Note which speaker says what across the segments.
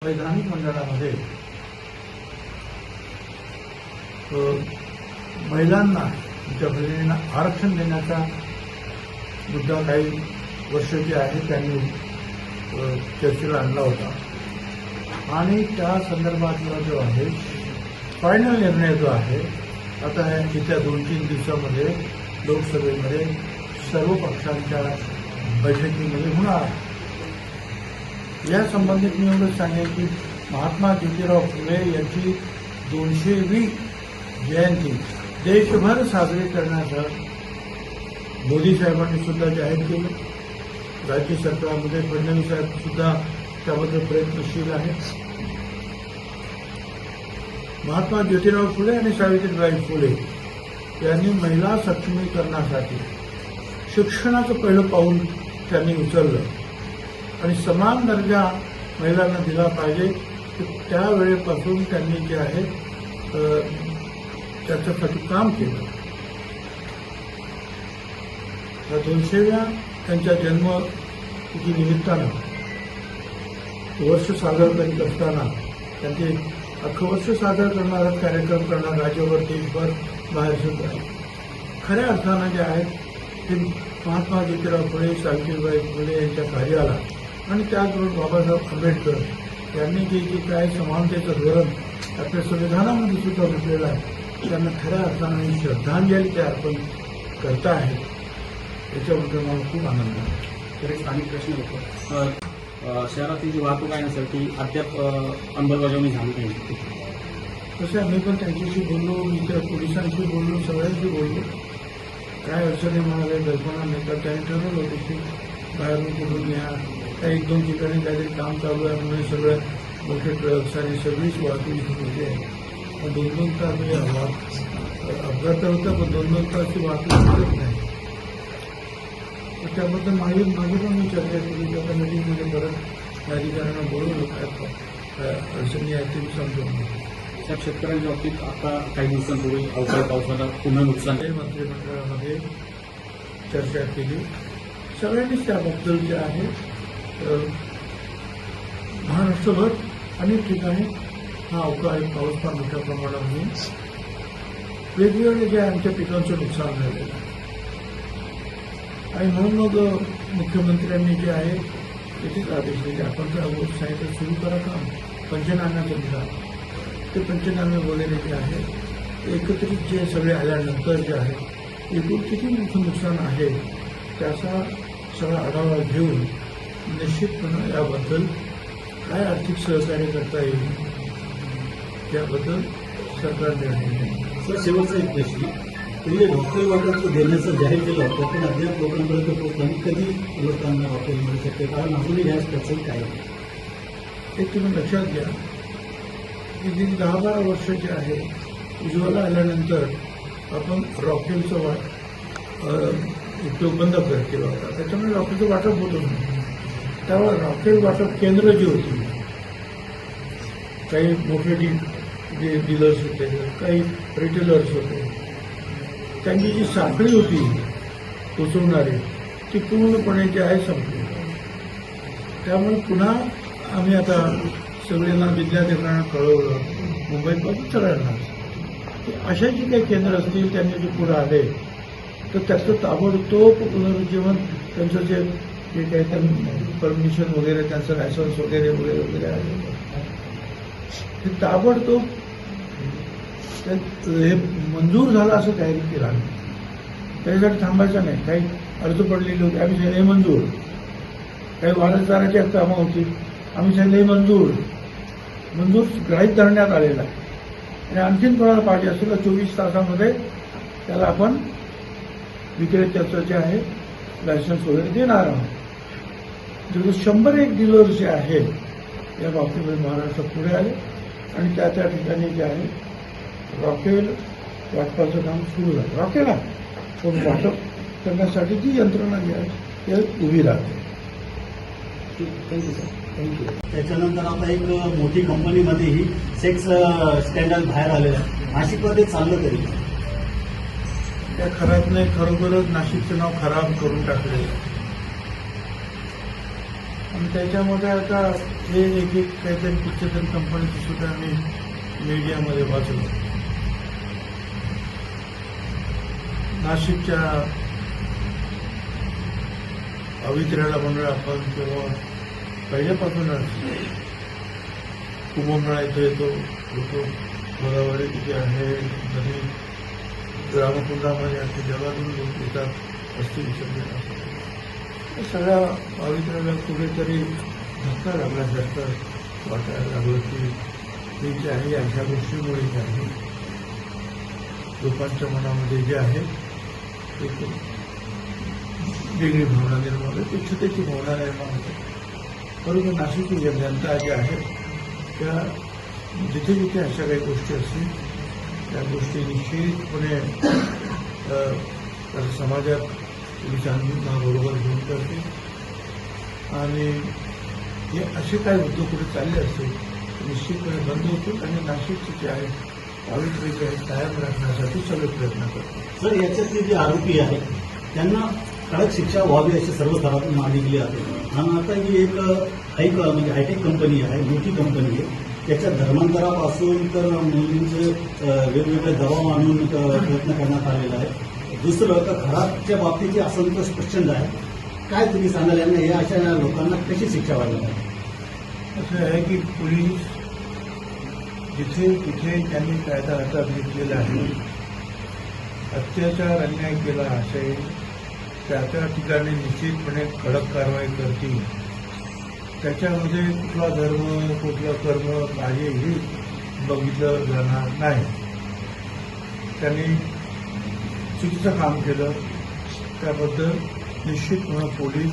Speaker 1: वैधानिक मंडळामध्ये महिलांना तुमच्या बहिणींना आरक्षण देण्याचा मुद्दा काही वर्ष जे आहे त्यांनी चर्चेला आणला होता आणि त्या संदर्भातला जो आहे फायनल निर्णय जो आहे आता येत्या 2-3 दिवसामध्ये लोकसभेमध्ये सर्व पक्षांच्या बैठकीमध्ये होणार आहे. या संबंधित मी एवढंच सांगेन की महात्मा ज्योतिराव फुले यांची 200वी जयंती देशभर साजरी करण्याचं मोदी साहेबांनी सुद्धा जाहीर केलं. राज्य सरकारमध्ये फडणवीस साहेब सुद्धा त्याबद्दल प्रयत्नशील आहेत. महात्मा ज्योतिराव फुले आणि सावित्रीबाई फुले यांनी महिला सक्षमीकरणासाठी शिक्षणाचं पहिलं पाऊल त्यांनी उचललं आणि समान दर्जा महिलांना दिला पाहिजे. त्यावेळेपासून त्यांनी जे आहे त्याच्यासाठी काम केलं. या 200व्या त्यांच्या जन्मतिथी निमित्तानं वर्ष साजरं करीत असताना त्यांचे अख्खं वर्ष साजरं करणारा कार्यक्रम करणारा राज्यभर देशभर बाहेर सुद्धा खऱ्या अर्थानं जे आहे ते महात्मा ज्योतिराव फुले सावित्रीबाई फुले यांच्या कार्याला आणि त्याचबरोबर बाबासाहेब आंबेडकर यांनी जे काय समानतेचं धोरण आपल्या संविधानामध्ये सुद्धा म्हटलेलं आहे त्यांना खऱ्या अर्थानं श्रद्धांजली ते अर्पण करता आहे. याच्याबद्दल मला खूप आनंद आहे.
Speaker 2: तर एक स्थानिक प्रश्न होतो, शहरातील जी वाहतूक आहे ना ती अद्याप अंमलबजावणी झाली नाही.
Speaker 1: तसं आम्ही पण त्यांच्याशी बोललो, इतर पोलिसांशी बोललो, सगळ्यांशी बोललो. काय अडचणी म्हणाले कल्पना नाही तर त्यांनी ठरवलं होतं की बाहेरून कुठून या काही 1-2 ठिकाणी काहीतरी काम चालू आहे म्हणून सगळं मोठे ट्रक्स आणि सगळीच वाहतूक होते आहे. 2-2 तास अपघात होता पण 2-2 तासची वाहतूक होत नाही. त्याबद्दल मागे पण मी चर्चा केली. त्या मीटिंगमध्ये परत अधिकाऱ्यांना बोलवलं काय अडचणी आहेत ते समजून.
Speaker 2: त्या शेतकऱ्यांच्या बाबतीत आता काही दिवसांपूर्वी अवकाळी पावसाला पुन्हा नुकसान
Speaker 1: मंत्रिमंडळामध्ये चर्चा केली. सगळ्यांनीच त्याबद्दल जे आहे महाराष्ट्रभर अनेक ठिकाणी हा अवकाळी पाऊस फार मोठ्या प्रमाणामध्ये वेगवेगळे जे आमच्या पिकांचं नुकसान झालेलं आहे आणि म्हणून मग मुख्यमंत्र्यांनी जे आहे त्याचेच आदेश दिले. आपण तर सांगितलं सुरू करा काम पंचनाम्याचं दिला. ते पंचनामे वगैरे जे आहे एकत्रित जे सगळे आल्यानंतर जे आहे एकूण किती मोठं नुकसान आहे त्याचा सगळा आढावा घेऊन निश्चितपणे याबद्दल काय आर्थिक सहकार्य करता येईल याबद्दल सरकार निर्णय घेईल.
Speaker 3: सर, शेवटचा एक प्रश्न, तुम्ही रॉकेल वाटप देण्याचं जाहीर केलं होतं पण अद्याप लोकांपर्यंत पोहोचताना कधी लोकांना रॉकेल मिळू शकते कारण अजूनही गॅस टंचाई काय
Speaker 1: एक तुम्ही लक्षात घ्या की गेली 10-12 वर्ष जे आहे उज्ज्वला आल्यानंतर आपण रॉकेलचं उपयोग बंद केला होता. त्याच्यामुळे रॉकेलचं वाटप होत नाही. त्यावर रॉकेल वाटप केंद्र जी होती काही मोठे जे डीलर्स होते काही रिटेलर्स होते त्यांची जी साखळी होती पोचवणारी ती पूर्णपणे जी आहे संपली. त्यामुळे पुन्हा आम्ही आता सगळ्यांना जिल्हाधिकाऱ्यांना कळवलं मुंबईपासून सगळ्यांना की अशा जी काही केंद्र असतील त्यांनी जे पुढे आले तर त्याचं ताबडतोब पुनरुज्जीवन त्यांचं जे काही त्यांना परमिशन वगैरे त्यांचं लायसन्स वगैरे वगैरे वगैरे आहे ते ताबडतोब हे मंजूर झालं असं काही केलं नाही. त्याच्यासाठी थांबायचं नाही. काही अर्ज पडलेले होते आम्ही सांगितलं हे मंजूर. काही वारसदाराची कामं होती आम्ही सांगितलं हे मंजूर ग्राह्य धरण्यात आलेला आहे आणि आणखीन कोणाला पाहिजे असेल तर 24 तासामध्ये त्याला आपण विक्रेत्याचं जे आहे लायसन्स वगैरे देणार आहोत. जवळ 101 डीलर्स जे आहेत या बाबतीमध्ये महाराष्ट्र पुढे आले आणि त्या ठिकाणी जे आहे रॉकेल वाटपाचं काम सुरू झालं. रॉकेल आहे पण वाटप करण्यासाठी जी यंत्रणा जी आहे ते उभी राहते.
Speaker 3: Thank you sir. थँक्यू. त्याच्यानंतर आता एक मोठी कंपनीमध्येही सेक्स स्कॅन्डल बाहेर आलेलं आहे. नाशिकमध्ये चाललं तरी
Speaker 1: त्या खराब नाही खरोखरच नाशिकचं नाव खराब करून टाकले आणि त्याच्यामध्ये आता हे एक एक काहीतरी कुठच्या तरी कंपनीचं सुद्धा आम्ही मीडियामध्ये वाचलो. नाशिकच्या अवित्र्याला म्हणून आपण तेव्हा पहिल्यापासूनच कुंभमेळा इथं येतो गोदावरी तिथे आहे, नदी रामकुंडामध्ये असते, जगातून लोक येतात अस्थि विसर्जन. सगळ्या पवित्राला कुठेतरी धक्का लागल्यासारखं वाटायला लागलं की हे जे आहे अशा गोष्टीमुळे जे आहे लोकांच्या मनामध्ये जे आहे एक वेगळी भावना निर्माण होते, उच्चतेची भावना निर्माण होते. परंतु नाशिकची जनता जी आहे त्या जिथे जिथे अशा काही गोष्टी असतील त्या गोष्टी निश्चितपणे समाजात पोलिसांना बरोबर घेऊन करते. आणि हे असे काही उद्योग कुठे चालले असतील निश्चितपणे बंद होतील आणि नाशिकचे जे आहे पावित्र्य जे आहे कायम राखण्यासाठी सगळे प्रयत्न करतो.
Speaker 3: सर, याच्यातले जे आरोपी आहेत त्यांना कडक शिक्षा व्हावी अशी सर्व स्तरातून मागणी केली जाते. आणि आता ही एक म्हणजे हायटेक कंपनी आहे, मोठी कंपनी आहे. त्याच्या धर्मांतरापासून तर मुलींचे वेगवेगळे दबाव आणून प्रयत्न करण्यात आलेला आहे. दुसरं तर घराच्या बाबतीचे असंतोष प्रचंड आहे. काय तुम्ही सांगाल यांना, या अशा लोकांना कशी शिक्षा व्हायला पाहिजे?
Speaker 1: असं आहे की पोलीस जिथे तिथे त्यांनी कायदा हातात घेतलेला आहे, अत्याचार अन्याय केला असेल त्या त्या ठिकाणी निश्चितपणे कडक कारवाई करतील. त्याच्यामध्ये कुठला धर्म कुठलं कर्म काहीही बघितलं जाणार नाही. त्यांनी चुकीचं काम केलं त्याबद्दल निश्चितपणे पोलीस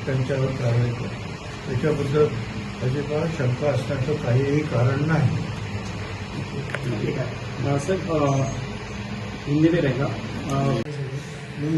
Speaker 1: त्यांच्यावर कारवाई करतात. त्याच्याबद्दल अजिबात शंका असण्याचं काहीही कारण नाही.
Speaker 2: सर हिंदी में रहेगा.
Speaker 1: मी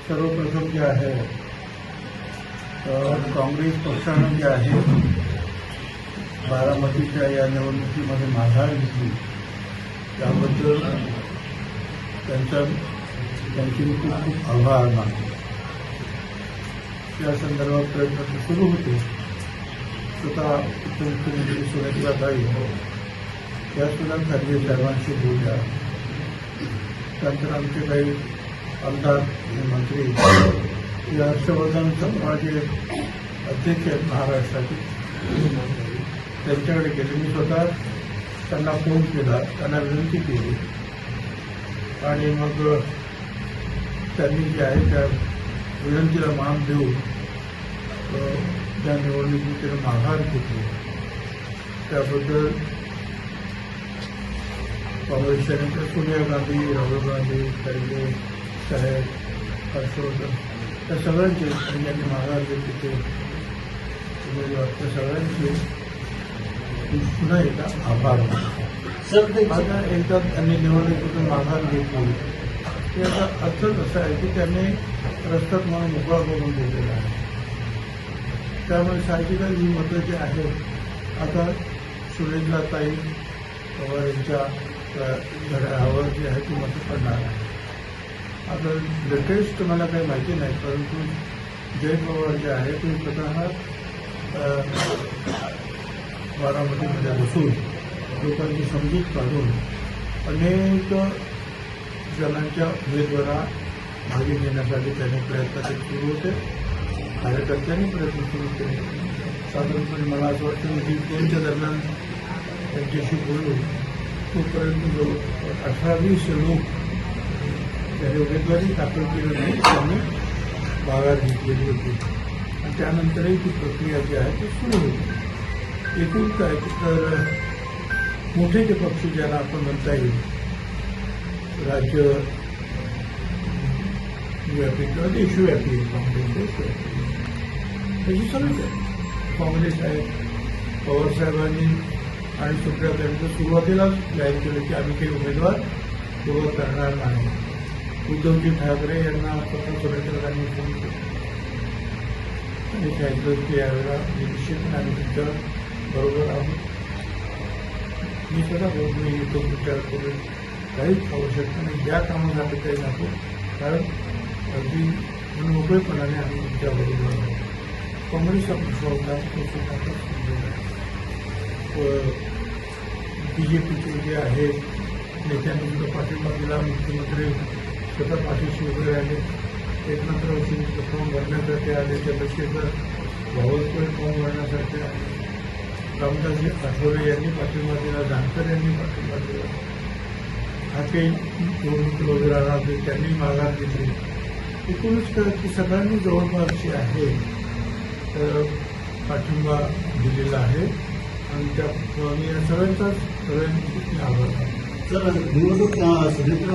Speaker 1: सर्वप्रथम जे आहे काँग्रेस पक्षानं जे आहे बारामतीच्या या निवडणुकीमध्ये माघार घेतली त्याबद्दल त्यांचे मी खूप आभार मानतो. या संदर्भात प्रयत्न सुरू होते. स्वतः उपमुख्यमंत्री सुनेत्राताई या सुद्धा खरगे साहेबांशी बोलल्या. त्यानंतर आमचे काही आमदार मंत्री या हर्षवर्धन समाजाचे अध्यक्ष आहेत महाराष्ट्राचे, त्यांच्याकडे गेले. मी स्वतः त्यांना फोन केला, त्यांना विनंती केली आणि मग त्यांनी जे आहे त्या विनंतीला मान देऊन त्या निवडणुकीने माघार घेतली. त्याबद्दल काँग्रेसच्या नेते सोनिया गांधी, राहुल गांधी, खरगे साहेब, हर्षवर्धन त्या सगळ्यांचे ज्यांनी माघार घेतली ते उमेदवार त्या सगळ्यांचे पुन्हा एकदा आभार मानतो. आता एकदा त्यांनी निवडणुकीतून माघार घेतली याचा अर्थच असा आहे की त्यांनी रस्त्यात म्हणून मोकळा करून दिलेला आहे. त्यामुळे साहजिकच ही मतं जी आहेत आता सुरेंद्रताई पवार यांच्या घड्याळावर जी आहे ती मतं पडणार आहे. आता लेटेस्ट मला काही माहिती नाही, परंतु जय पवार जे आहे ते स्वतः बारामतीमध्ये बसून लोकांची समजूत काढून अनेक जणांच्या उमेदवारा भागी घेण्यासाठी त्यांनी प्रयत्न सुरू होते. कार्यकर्त्यांनी प्रयत्न सुरू केले. साधारणपणे मला असं वाटतं की 2च्या दरम्यान त्यांच्याशी बोलून तोपर्यंत जो 18-20 लोक त्याने उमेदवारी दाखल केली नाही त्यांनी माघार घेतलेली होती आणि त्यानंतरही ती प्रक्रिया जी आहे ती सुरू होती. एकूण काय तर मोठे जे पक्ष ज्यांना आपण म्हणता येईल राज्य व्यापी किंवा देशव्यापी काँग्रेस त्याची सगळीच आहे. काँग्रेस आहे, पवारसाहेबांनी आणि सुप्रियाताईंचं सुरुवातीलाच जाहीर केलं की आम्ही काही उमेदवार उभं करणार नाही. उद्धवजी ठाकरे यांना स्वतः सुरेंद्रतांनी फोन केला आणि सांगितलं की यावेळेला निश्चितपणे आम्ही तुमच्या बरोबर आहोत. मी स्वतः मी तो विचार करून काहीच आवश्यकता नाही, या कामासाठी काही नको, कारण अगदी मोकळेपणाने आम्ही तुमच्याबरोबर आहोत. काँग्रेसचा पक्ष होता तो सुद्धा बीजेपीचे जे आहे नेत्यांनी सुद्धा पाठिंबा दिला. मुख्यमंत्री स्वतः पाठीशी उभे राहिले. एकनाथ शिंदे फॉर्म भरण्यासाठी आले, चंद्रशेखर बावनकुळे फॉर्म भरण्यासाठी आले, रामदासजी आठवले यांनी पाठिंबा दिला, जानकर यांनी पाठिंबा दिला, हाके निवडणूक वगैरे राहते त्यांनी माघार घेतली. एकूणच की सगळ्यांनी जवळपास जे आहे पाठिंबा दिलेला आहे आणि त्या मी या सगळ्यांचाच आभार मानतो.
Speaker 3: सर निवडणूक सगळीकडे